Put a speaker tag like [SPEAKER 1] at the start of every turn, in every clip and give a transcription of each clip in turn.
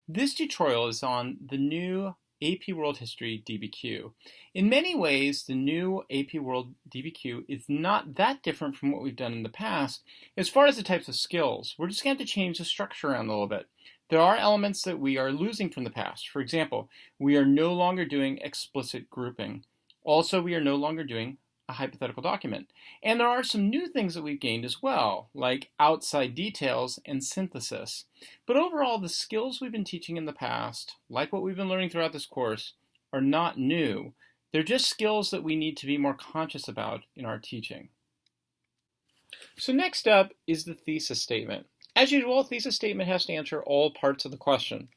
[SPEAKER 1] This tutorial is on the new AP World History DBQ. In many ways, the new AP World DBQ is not that different from what we've done in the past. As far as the types of skills, we're just going to have to change the structure around a little bit. There are elements that we are losing from the past. For example, we are no longer doing explicit grouping. Also, we are no longer doing a hypothetical document. And there are some new things that we've gained as well, like outside details and synthesis. But overall, the skills we've been teaching in the past, like what we've been learning throughout this course, are not new. They're just skills that we need to be more conscious about in our teaching. So next up is the thesis statement. As usual, a thesis statement has to answer all parts of the question.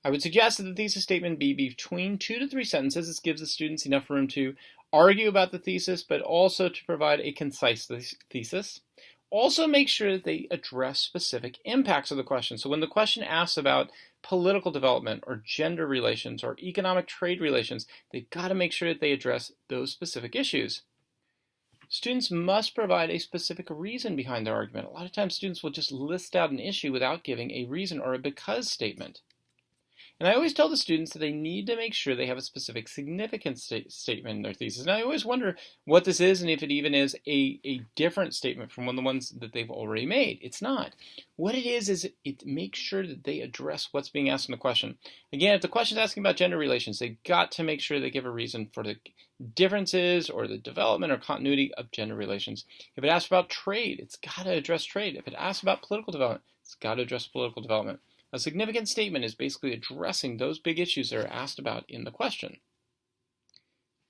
[SPEAKER 1] I would suggest that the thesis statement be between 2 to 3 sentences. This gives the students enough room to argue about the thesis, but also to provide a concise thesis. Also make sure that they address specific impacts of the question. So when the question asks about political development or gender relations or economic trade relations, they've got to make sure that they address those specific issues. Students must provide a specific reason behind their argument. A lot of times students will just list out an issue without giving a reason or a because statement. And I always tell the students that they need to make sure they have a specific significance statement in their thesis. And I always wonder what this is and if it even is a different statement from one of the ones that they've already made. It's not. What it is it makes sure that they address what's being asked in the question. Again, if the question is asking about gender relations, they've got to make sure they give a reason for the differences or the development or continuity of gender relations. If it asks about trade, it's got to address trade. If it asks about political development, it's got to address political development. A significant statement is basically addressing those big issues that are asked about in the question.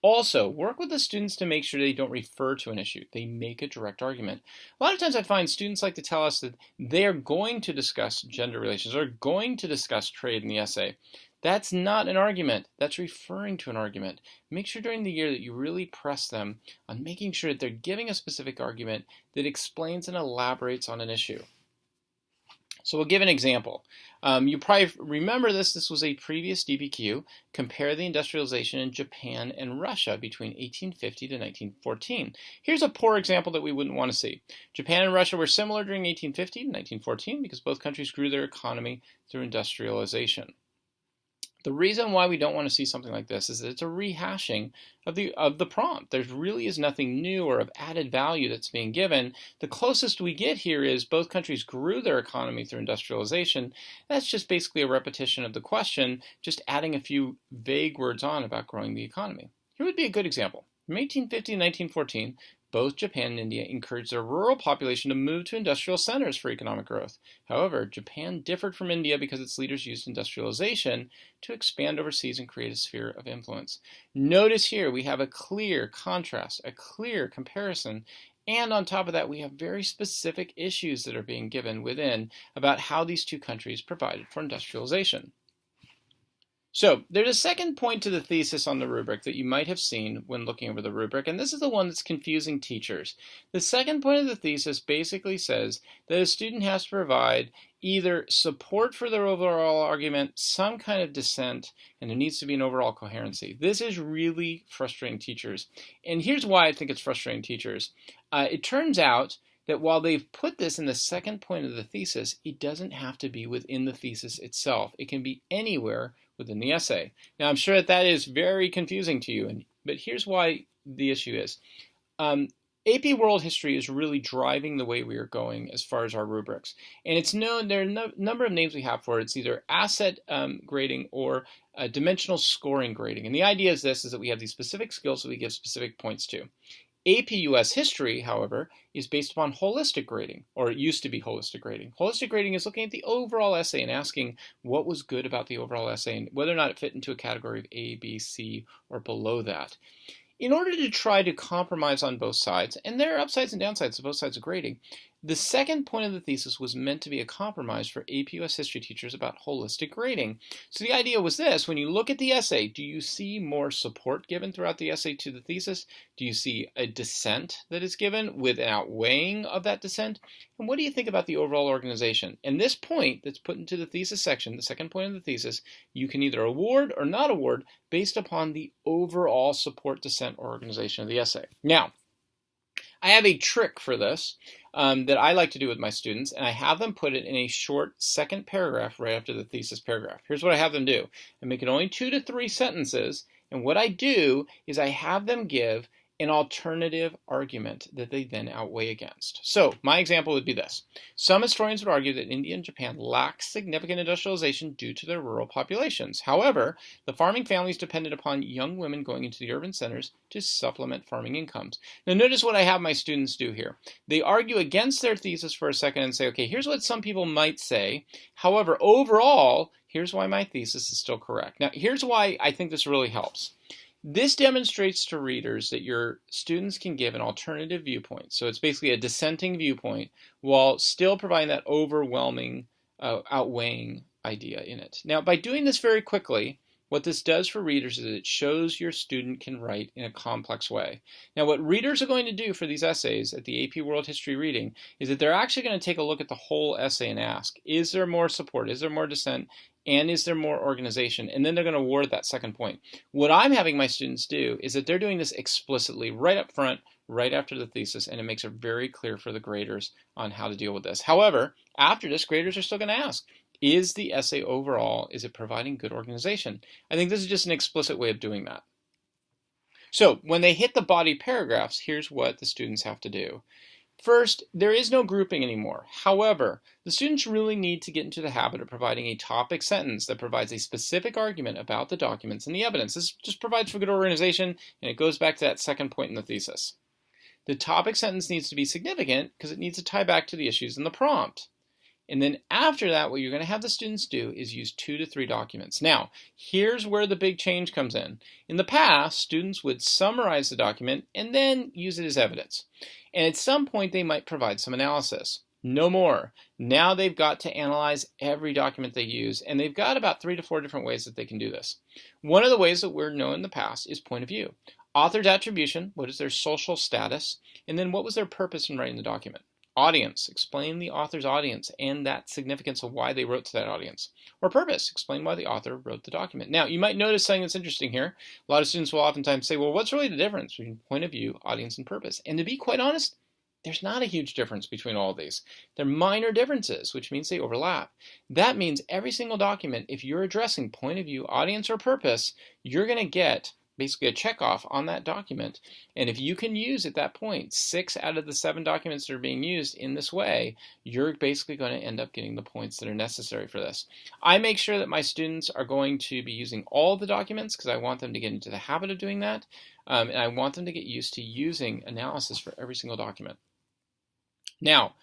[SPEAKER 1] Also, work with the students to make sure they don't refer to an issue. They make a direct argument. A lot of times I find students like to tell us that they're going to discuss gender relations or going to discuss trade in the essay. That's not an argument. That's referring to an argument. Make sure during the year that you really press them on making sure that they're giving a specific argument that explains and elaborates on an issue. So we'll give an example. You probably remember this. This was a previous DBQ. Compare the industrialization in Japan and Russia between 1850 to 1914. Here's a poor example that we wouldn't want to see. Japan and Russia were similar during 1850 to 1914 because both countries grew their economy through industrialization. The reason why we don't want to see something like this is that it's a rehashing of the prompt. There really is nothing new or of added value that's being given. The closest we get here is both countries grew their economy through industrialization. That's just basically a repetition of the question, just adding a few vague words on about growing the economy. Here would be a good example. From 1850 to 1914, both Japan and India encouraged their rural population to move to industrial centers for economic growth. However, Japan differed from India because its leaders used industrialization to expand overseas and create a sphere of influence. Notice here we have a clear contrast, a clear comparison, and on top of that we have very specific issues that are being given within about how these two countries provided for industrialization. So there's a second point to the thesis on the rubric that you might have seen when looking over the rubric, and this is the one that's confusing teachers. The second point of the thesis basically says that a student has to provide either support for their overall argument, some kind of dissent, and there needs to be an overall coherency. This is really frustrating teachers, and here's why I think it's frustrating teachers. It turns out that while they've put this in the second point of the thesis, it doesn't have to be within the thesis itself. It can be anywhere within the essay. Now, I'm sure that is very confusing to you, but here's why the issue is. AP World History is really driving the way we are going as far as our rubrics. And it's known, there are a number of names we have for it. It's either asset grading or dimensional scoring grading. And the idea is this, is that we have these specific skills that we give specific points to. AP US History, however, is based upon holistic grading, or it used to be holistic grading. Holistic grading is looking at the overall essay and asking what was good about the overall essay and whether or not it fit into a category of A, B, C, or below that. In order to try to compromise on both sides, and there are upsides and downsides to both sides of grading, the second point of the thesis was meant to be a compromise for AP US history teachers about holistic grading. So the idea was this: when you look at the essay, do you see more support given throughout the essay to the thesis? Do you see a dissent that is given with an outweighing of that dissent? And what do you think about the overall organization? And this point that's put into the thesis section, the second point of the thesis, you can either award or not award based upon the overall support, dissent, or organization of the essay. Now, I have a trick for this. that I like to do with my students, and I have them put it in a short second paragraph right after the thesis paragraph. Here's what I have them do. I make it only 2 to 3 sentences, and what I do is I have them give an alternative argument that they then outweigh against. So my example would be this. Some historians would argue that India and Japan lack significant industrialization due to their rural populations. However, the farming families depended upon young women going into the urban centers to supplement farming incomes. Now notice what I have my students do here. They argue against their thesis for a second and say, okay, here's what some people might say. However, overall, here's why my thesis is still correct. Now here's why I think this really helps. This demonstrates to readers that your students can give an alternative viewpoint. So it's basically a dissenting viewpoint while still providing that overwhelming, outweighing idea in it. Now, by doing this very quickly, what this does for readers is it shows your student can write in a complex way. Now, what readers are going to do for these essays at the AP World History reading is that they're actually going to take a look at the whole essay and ask, is there more support? Is there more dissent? And is there more organization? And then they're going to award that second point. What I'm having my students do is that they're doing this explicitly right up front, right after the thesis, and it makes it very clear for the graders on how to deal with this. However, after this, graders are still going to ask, is the essay overall, is it providing good organization? I think this is just an explicit way of doing that. So when they hit the body paragraphs, here's what the students have to do. First, there is no grouping anymore. However, the students really need to get into the habit of providing a topic sentence that provides a specific argument about the documents and the evidence. This just provides for good organization, and it goes back to that second point in the thesis. The topic sentence needs to be significant because it needs to tie back to the issues in the prompt. And then after that, what you're going to have the students do is use 2 to 3 documents. Now, here's where the big change comes in. In the past, students would summarize the document and then use it as evidence. And at some point, they might provide some analysis. No more. Now they've got to analyze every document they use, and they've got about 3 to 4 different ways that they can do this. One of the ways that we're known in the past is point of view. Author's attribution, what is their social status, and then what was their purpose in writing the document. Audience, explain the author's audience and that significance of why they wrote to that audience. Or purpose, explain why the author wrote the document. Now, you might notice something that's interesting here. A lot of students will oftentimes say, well, what's really the difference between point of view, audience, and purpose? And to be quite honest, there's not a huge difference between all of these. They're minor differences, which means they overlap. That means every single document, if you're addressing point of view, audience, or purpose, you're going to get basically a checkoff on that document. And if you can use at that point 6 out of the 7 documents that are being used in this way, you're basically going to end up getting the points that are necessary for this. I make sure that my students are going to be using all the documents because I want them to get into the habit of doing that. And I want them to get used to using analysis for every single document. Now,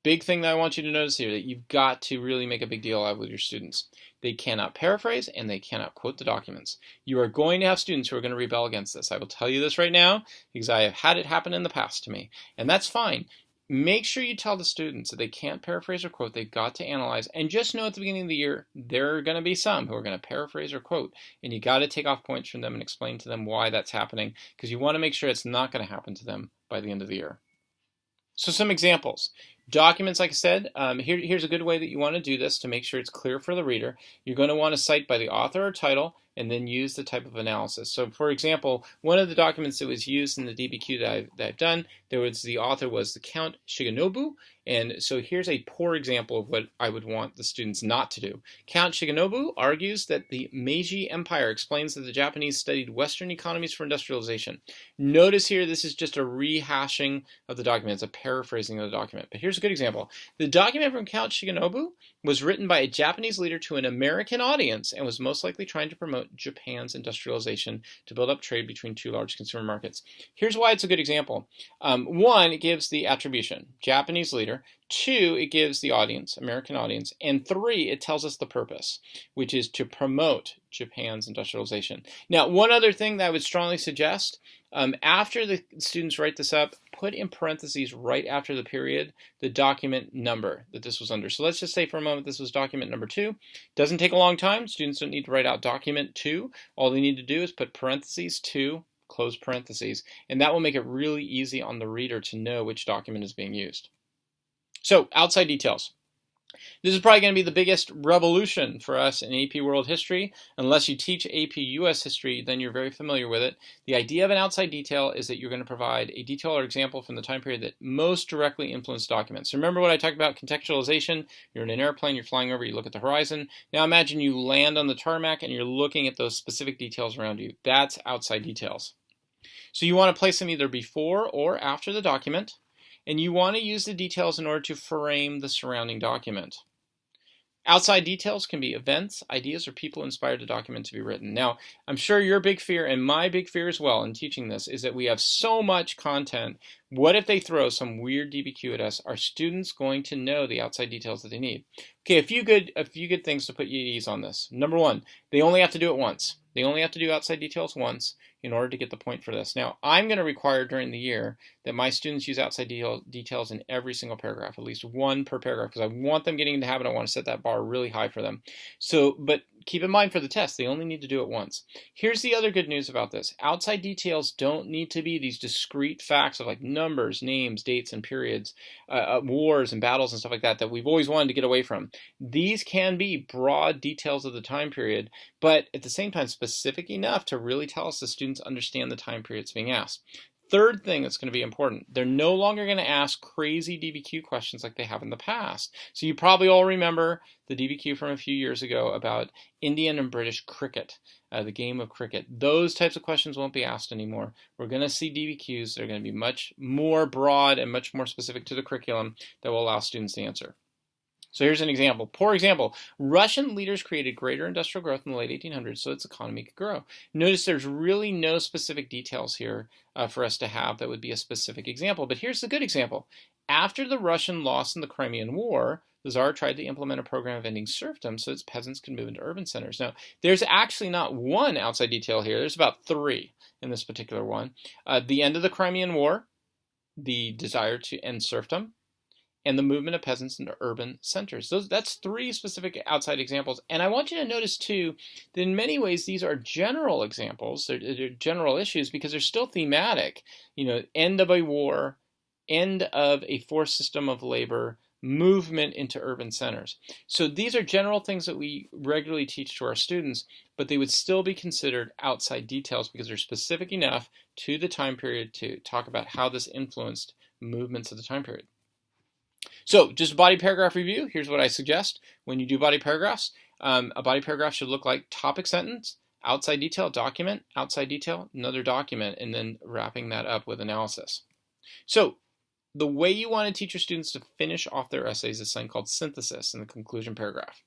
[SPEAKER 1] big thing that I want you to notice here that you've got to really make a big deal out of with your students. They cannot paraphrase and they cannot quote the documents. You are going to have students who are going to rebel against this. I will tell you this right now because I have had it happen in the past to me. And that's fine. Make sure you tell the students that they can't paraphrase or quote. They've got to analyze. And just know at the beginning of the year, there are going to be some who are going to paraphrase or quote. And you got to take off points from them and explain to them why that's happening because you want to make sure it's not going to happen to them by the end of the year. So some examples. Documents, like I said, here's a good way that you want to do this to make sure it's clear for the reader. You're going to want to cite by the author or title and then use the type of analysis. So for example, one of the documents that was used in the DBQ that I've done, the author was the Count Shigenobu. And so here's a poor example of what I would want the students not to do. Count Shigenobu argues that the Meiji Empire explains that the Japanese studied Western economies for industrialization. Notice here, this is just a rehashing of the document. It's a paraphrasing of the document. But here's a good example. The document from Count Shigenobu was written by a Japanese leader to an American audience and was most likely trying to promote Japan's industrialization to build up trade between 2 large consumer markets. Here's why it's a good example. 1, it gives the attribution, Japanese leader. 2, it gives the audience, American audience. And 3, it tells us the purpose, which is to promote Japan's industrialization. Now, one other thing that I would strongly suggest, after the students write this up, put in parentheses right after the period the document number that this was under. So let's just say for a moment this was document number 2. Doesn't take a long time. Students don't need to write out document 2. All they need to do is put parentheses 2, close parentheses, and that will make it really easy on the reader to know which document is being used. So outside details. This is probably going to be the biggest revolution for us in AP World History. Unless you teach AP US History, then you're very familiar with it. The idea of an outside detail is that you're going to provide a detail or example from the time period that most directly influenced documents. Remember what I talked about contextualization? You're in an airplane, you're flying over, you look at the horizon. Now imagine you land on the tarmac and you're looking at those specific details around you. That's outside details. So you want to place them either before or after the document, and you want to use the details in order to frame the surrounding document. Outside details can be events, ideas, or people inspired the document to be written. Now, I'm sure your big fear, and my big fear as well in teaching this, is that we have so much content. What if they throw some weird DBQ at us? Are students going to know the outside details that they need? Okay, a few good things to put you at ease on this. Number one, they only have to do it once. They only have to do outside details once in order to get the point for this. Now, I'm going to require during the year that my students use outside details in every single paragraph, at least one per paragraph, because I want them getting into the habit. I want to set that bar really high for them. So, but keep in mind for the test, they only need to do it once. Here's the other good news about this. Outside details don't need to be these discrete facts of like numbers, names, dates, and periods, wars and battles and stuff like that we've always wanted to get away from. These can be broad details of the time period, but at the same time specific enough to really tell us the students understand the time periods being asked. Third thing that's going to be important, they're no longer going to ask crazy DBQ questions like they have in the past. So you probably all remember the DBQ from a few years ago about Indian and British cricket, the game of cricket. Those types of questions won't be asked anymore. We're going to see DBQs that are going to be much more broad and much more specific to the curriculum that will allow students to answer. So here's an example. Poor example. Russian leaders created greater industrial growth in the late 1800s so its economy could grow. Notice there's really no specific details here for us to have that would be a specific example. But here's the good example. After the Russian loss in the Crimean War, the Tsar tried to implement a program of ending serfdom so its peasants could move into urban centers. Now, there's actually not one outside detail here. There's about three in this particular one. The end of the Crimean War, the desire to end serfdom, and the movement of peasants into urban centers. That's three specific outside examples. And I want you to notice, too, that in many ways these are general examples. They're general issues because they're still thematic. You know, end of a war, end of a forced system of labor, movement into urban centers. So these are general things that we regularly teach to our students, but they would still be considered outside details because they're specific enough to the time period to talk about how this influenced movements of the time period. So just a body paragraph review. Here's what I suggest when you do body paragraphs. A body paragraph should look like topic sentence, outside detail, document, outside detail, another document, and then wrapping that up with analysis. So the way you want to teach your students to finish off their essays is something called synthesis in the conclusion paragraph.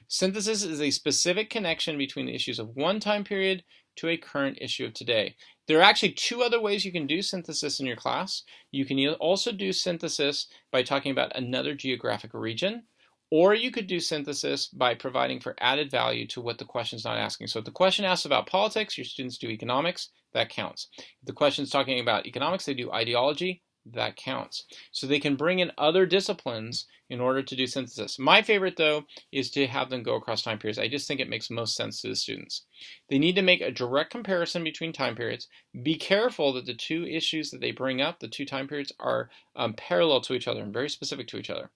[SPEAKER 1] Synthesis is a specific connection between the issues of one time period to a current issue of today. There are actually two other ways you can do synthesis in your class. You can also do synthesis by talking about another geographic region, or you could do synthesis by providing for added value to what the question's not asking. So if the question asks about politics, your students do economics, that counts. If the question's talking about economics, they do ideology, that counts. So they can bring in other disciplines in order to do synthesis. My favorite, though, is to have them go across time periods. I just think it makes most sense to the students. They need to make a direct comparison between time periods. Be careful that the two issues that they bring up, the two time periods, are parallel to each other and very specific to each other,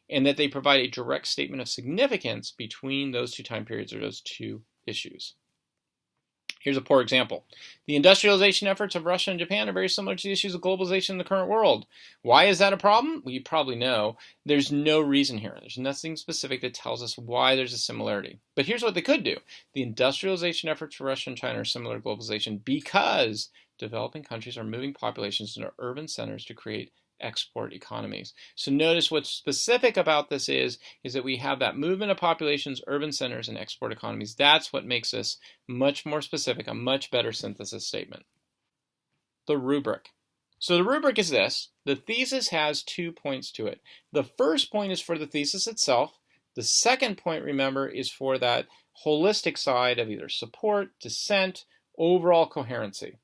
[SPEAKER 1] and that they provide a direct statement of significance between those two time periods or those two issues. Here's a poor example. The industrialization efforts of Russia and Japan are very similar to the issues of globalization in the current world. Why is that a problem? Well, you probably know. There's no reason here. There's nothing specific that tells us why there's a similarity. But here's what they could do. The industrialization efforts for Russia and China are similar to globalization because developing countries are moving populations into urban centers to create export economies. So notice what's specific about this is that we have that movement of populations, urban centers, and export economies. That's what makes this much more specific, a much better synthesis statement. The rubric. So the rubric is this. The thesis has 2 points to it. The first point is for the thesis itself. The second point, remember, is for that holistic side of either support, dissent, overall coherency.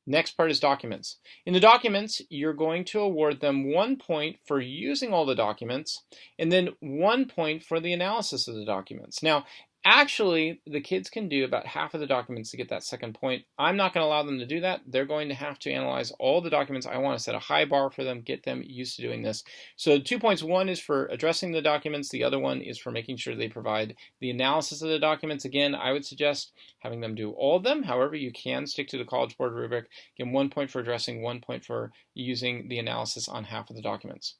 [SPEAKER 1] Next part is documents. In the documents, you're going to award them 1 point for using all the documents, and then 1 point for the analysis of the documents. Now, Actually, the kids can do about half of the documents to get that second point. I'm not going to allow them to do that. They're going to have to analyze all the documents. I want to set a high bar for them, get them used to doing this. So 2 points, one is for addressing the documents. The other one is for making sure they provide the analysis of the documents. Again, I would suggest having them do all of them. However, you can stick to the College Board rubric. Give them 1 point for addressing, 1 point for using the analysis on half of the documents.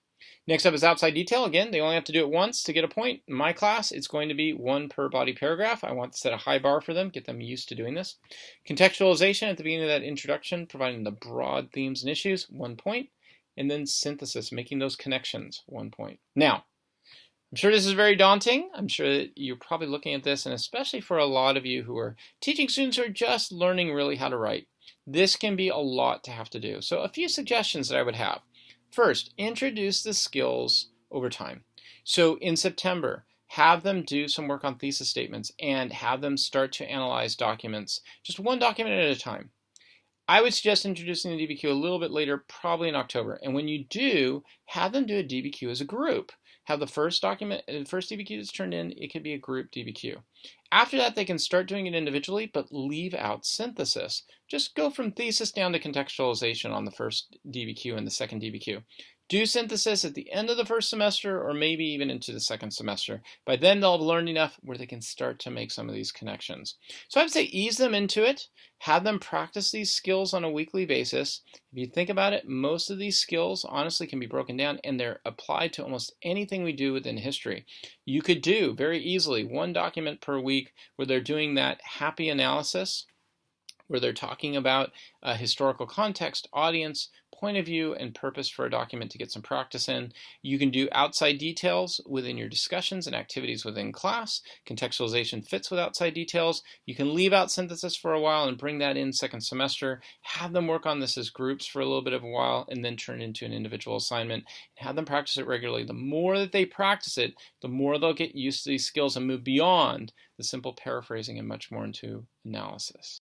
[SPEAKER 1] Next up is outside detail. Again, they only have to do it once to get a point. In my class, it's going to be 1 per body paragraph. I want to set a high bar for them, get them used to doing this. Contextualization at the beginning of that introduction, providing the broad themes and issues, 1 point. And then synthesis, making those connections, 1 point. Now, I'm sure this is very daunting. I'm sure that you're probably looking at this, and especially for a lot of you who are teaching students who are just learning really how to write, this can be a lot to have to do. So a few suggestions that I would have. First, introduce the skills over time. So in September, have them do some work on thesis statements and have them start to analyze documents, just one document at a time. I would suggest introducing the DBQ a little bit later, probably in October. And when you do, have them do a DBQ as a group. Have the first document, the first DBQ that's turned in, it could be a group DBQ. After that, they can start doing it individually, but leave out synthesis. Just go from thesis down to contextualization on the first DBQ and the second DBQ. Do synthesis at the end of the first semester or maybe even into the second semester. By then, they'll have learned enough where they can start to make some of these connections. So I would say ease them into it. Have them practice these skills on a weekly basis. If you think about it, most of these skills honestly can be broken down and they're applied to almost anything we do within history. You could do very easily 1 document per week where they're doing that happy analysis, where they're talking about historical context, audience, point of view, and purpose for a document to get some practice in. You can do outside details within your discussions and activities within class. Contextualization fits with outside details. You can leave out synthesis for a while and bring that in second semester. Have them work on this as groups for a little bit of a while and then turn it into an individual assignment. And have them practice it regularly. The more that they practice it, the more they'll get used to these skills and move beyond the simple paraphrasing and much more into analysis.